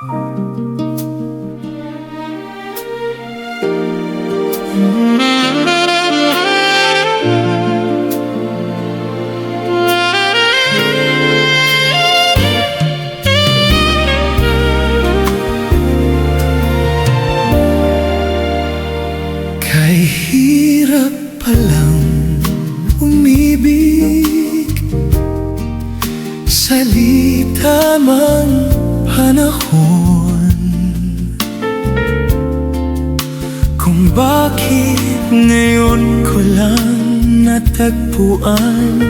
Kay hirap palang umibig sa litamang panahon, kung bakit ngayon ko lang natagpuan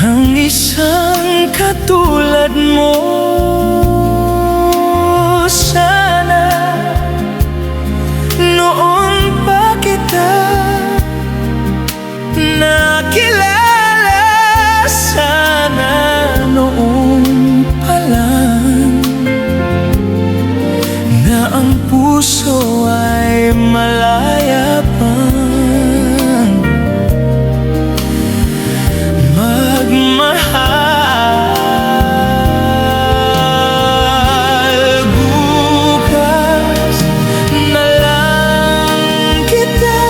ang isang katulad mo. Sana noon pa kita nakilala, sana noon pa lang na ang puso ay malaya pang magmahal. Bukas na lang kita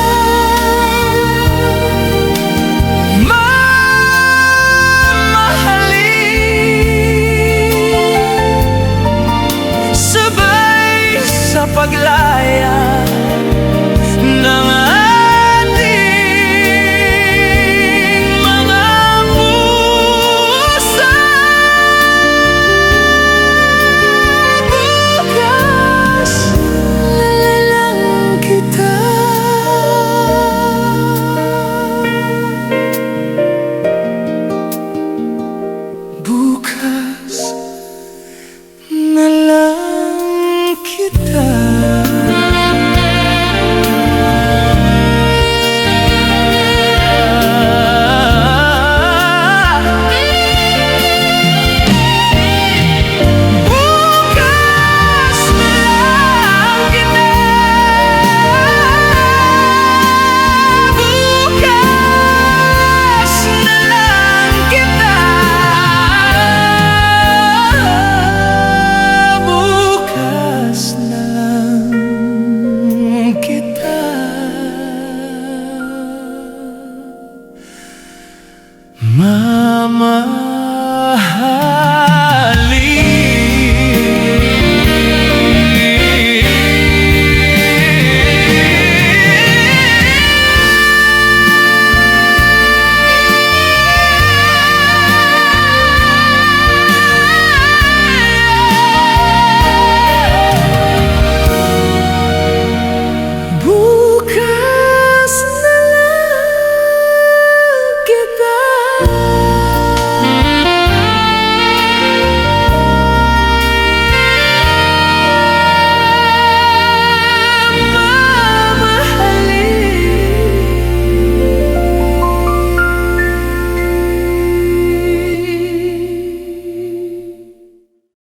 mamahalin, sabay sa paglaya ng ating mga puso. Bukas na lang kita. Bukas